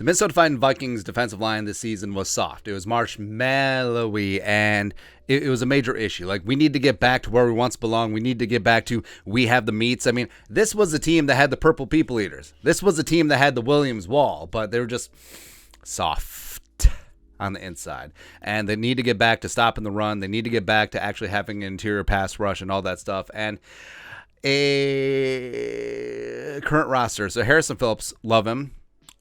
The Minnesota Vikings defensive line this season was soft. It was marshmallowy, and it was a major issue. Like, we need to get back to where we once belonged. We need to get back to we have the meats. I mean, this was a team that had the purple people eaters. This was a team that had the Williams wall, but they were just soft on the inside. And they need to get back to stopping the run. They need to get back to actually having an interior pass rush and all that stuff. And a current roster. So Harrison Phillips, love him.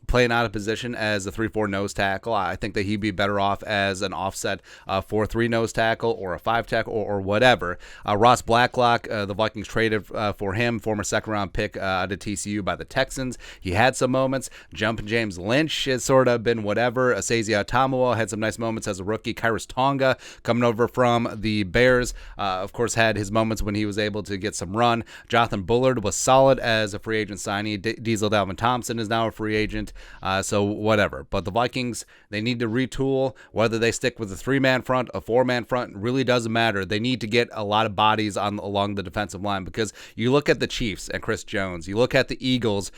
Playing out of position as a 3-4 nose tackle. I think that he'd be better off as an offset 4-3 nose tackle or a 5 tackle or whatever. Ross Blacklock, the Vikings traded for him, former second-round pick out of TCU by the Texans. He had some moments. Jumping James Lynch has sort of been whatever. Asazia Tamuo had some nice moments as a rookie. Kairos Tonga coming over from the Bears, of course, had his moments when he was able to get some run. Jonathan Bullard was solid as a free agent signee. Diesel Dalvin Thompson is now a free agent. So whatever. But the Vikings, they need to retool. Whether they stick with a 3-man front, a 4-man front, really doesn't matter. They need to get a lot of bodies along the defensive line, because you look at the Chiefs and Chris Jones. You look at the Eagles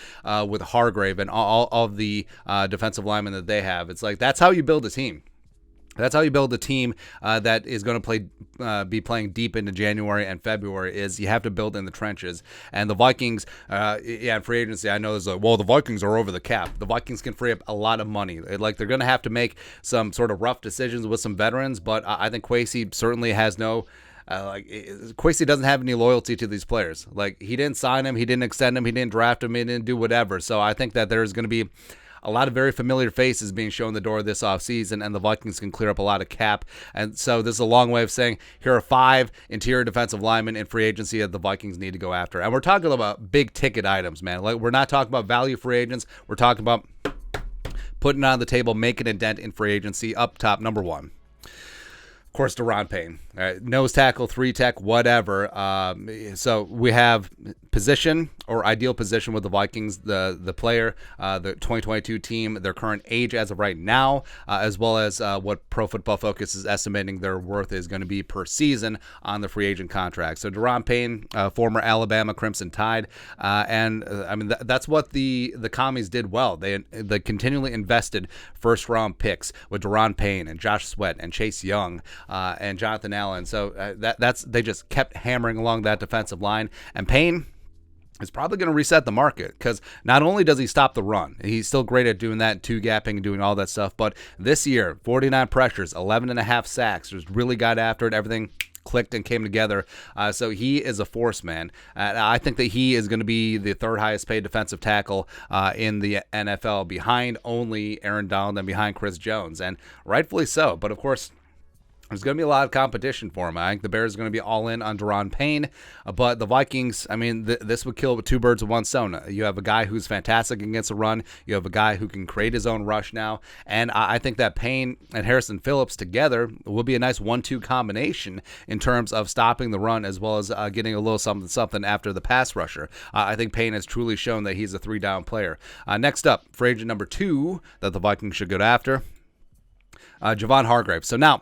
with Hargrave and all of the defensive linemen that they have. It's like, that's how you build a team. That's how you build a team that is going to be playing deep into January and February. Is you have to build in the trenches. And the Vikings, free agency, I know there's like, well, the Vikings are over the cap. The Vikings can free up a lot of money. Like, they're going to have to make some sort of rough decisions with some veterans, but I think Kwesi certainly has no. Kwesi doesn't have any loyalty to these players. Like, he didn't sign him, he didn't extend him, he didn't draft him, he didn't do whatever. So I think that there's going to be a lot of very familiar faces being shown the door this offseason, and the Vikings can clear up a lot of cap. And so this is a long way of saying here are 5 interior defensive linemen in free agency that the Vikings need to go after. And we're talking about big ticket items, man. Like, we're not talking about value free agents. We're talking about putting on the table, making a dent in free agency. Up top, number 1. Of course, Dre'Mont Payne, nose tackle, 3-tech, whatever. So we have position or ideal position with the Vikings, the player, the 2022 team, their current age as of right now, as well as what Pro Football Focus is estimating their worth is going to be per season on the free agent contract. So Dre'Mont Payne, former Alabama Crimson Tide, and I mean that's what the commies did well. They continually invested first-round picks with Dre'Mont Payne and Josh Sweat and Chase Young. And Jonathan Allen. So they just kept hammering along that defensive line. And Payne is probably going to reset the market, because not only does he stop the run, he's still great at doing that, 2-gapping and doing all that stuff, but this year, 49 pressures, 11.5 sacks, just really got after it, everything clicked and came together. So he is a force, man. I think that he is going to be the 3rd highest paid defensive tackle in the NFL, behind only Aaron Donald and behind Chris Jones, and rightfully so. But of course, there's going to be a lot of competition for him. I think the Bears are going to be all in on Dre'Mont Payne, but the Vikings, I mean, this would kill with 2 birds with 1 stone. You have a guy who's fantastic against a run. You have a guy who can create his own rush now, and I think that Payne and Harrison Phillips together will be a nice 1-2 combination in terms of stopping the run, as well as getting a little something after the pass rusher. I think Payne has truly shown that he's a 3-down player. Next up, free agent number 2 that the Vikings should go after, Javon Hargrave. So now,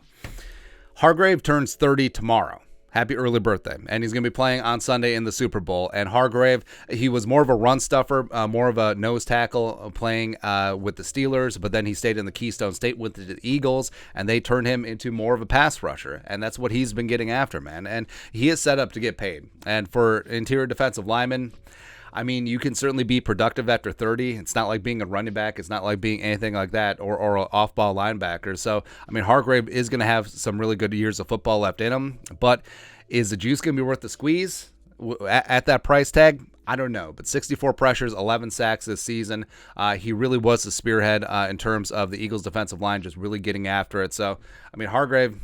Hargrave turns 30 tomorrow. Happy early birthday. And he's going to be playing on Sunday in the Super Bowl. And Hargrave, he was more of a run stuffer, more of a nose tackle playing with the Steelers, but then he stayed in the Keystone State with the Eagles, and they turned him into more of a pass rusher. And that's what he's been getting after, man. And he is set up to get paid. And for interior defensive linemen, I mean, you can certainly be productive after 30. It's not like being a running back. It's not like being anything like that, or an off-ball linebacker. So, I mean, Hargrave is going to have some really good years of football left in him. But is the juice going to be worth the squeeze at that price tag? I don't know. But 64 pressures, 11 sacks this season. He really was the spearhead in terms of the Eagles' defensive line, just really getting after it. So, I mean, Hargrave,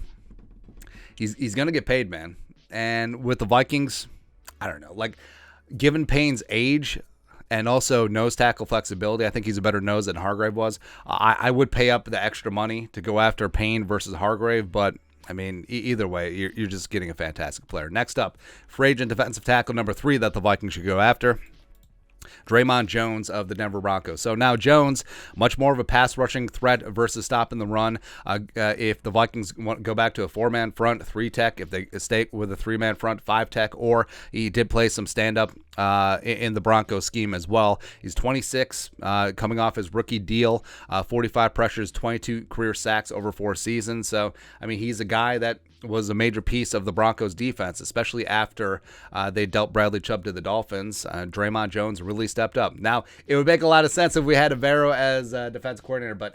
he's going to get paid, man. And with the Vikings, I don't know. Like, given Payne's age and also nose tackle flexibility, I think he's a better nose than Hargrave was. I would pay up the extra money to go after Payne versus Hargrave, but I mean, either way, you're just getting a fantastic player. Next up, free agent defensive tackle number 3 that the Vikings should go after, Dre'Mont Jones of the Denver Broncos. So now Jones, much more of a pass rushing threat versus stopping the run. If the Vikings go back to a 4-man front, 3-tech, if they stay with a 3-man front, 5-tech, or he did play some stand-up in the Broncos scheme as well. He's 26, coming off his rookie deal, 45 pressures, 22 career sacks over 4 seasons. So, I mean, he's a guy that was a major piece of the Broncos defense, especially after they dealt Bradley Chubb to the Dolphins. Dre'Mont Jones really stepped up. Now, it would make a lot of sense if we had Vero as defense coordinator, but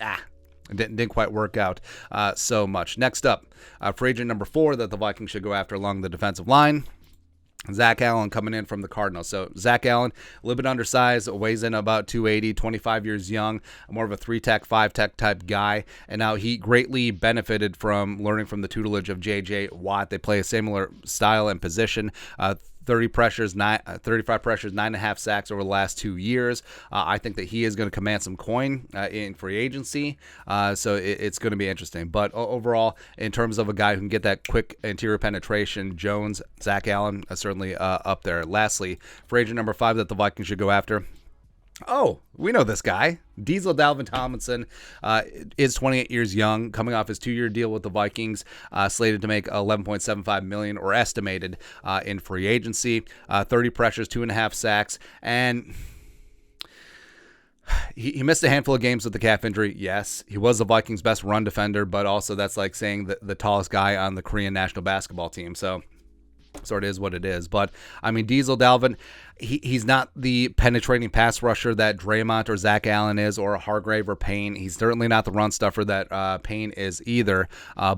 it didn't quite work out so much. Next up, free agent number 4 that the Vikings should go after along the defensive line. Zach Allen coming in from the Cardinals. So Zach Allen, a little bit undersized, weighs in about 280, 25 years young, more of a 3-tech, 5-tech type guy. And now he greatly benefited from learning from the tutelage of J.J. Watt. They play a similar style and position. 35 pressures, 9.5 sacks over the last 2 years. I think that he is going to command some coin in free agency, so it's going to be interesting. But overall, in terms of a guy who can get that quick interior penetration, Jones, Zach Allen, certainly up there. Lastly, free agent number 5 that the Vikings should go after. Oh, we know this guy. Diesel Dalvin Tomlinson is 28 years young, coming off his 2-year deal with the Vikings, slated to make $11.75 million or estimated in free agency. 30 pressures, 2.5 sacks, and he missed a handful of games with the calf injury. Yes, he was the Vikings' best run defender, but also that's like saying the tallest guy on the Korean national basketball team. So it is what it is. But, I mean, Diesel Dalvin, he's not the penetrating pass rusher that Dre'Mont or Zach Allen is, or Hargrave or Payne. He's certainly not the run stuffer that Payne is either,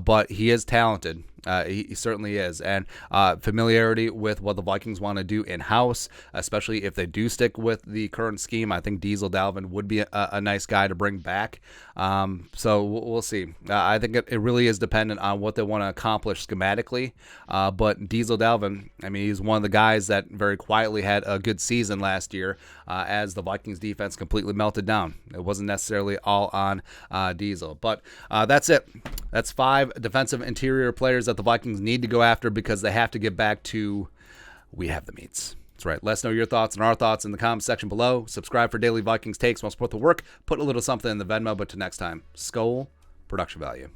but he is talented. He certainly is. And familiarity with what the Vikings want to do in-house, especially if they do stick with the current scheme. I think Diesel Dalvin would be a nice guy to bring back. So we'll see. I think it really is dependent on what they want to accomplish schematically. But Diesel Dalvin, I mean, he's one of the guys that very quietly had a good season last year as the Vikings defense completely melted down. It wasn't necessarily all on Diesel. But that's it. That's 5 defensive interior players that the Vikings need to go after because they have to get back to we have the meats. That's right. Let us know your thoughts and our thoughts in the comments section below. Subscribe for daily Vikings takes. Want to support the work? Put a little something in the Venmo. But till next time, Skol, production value.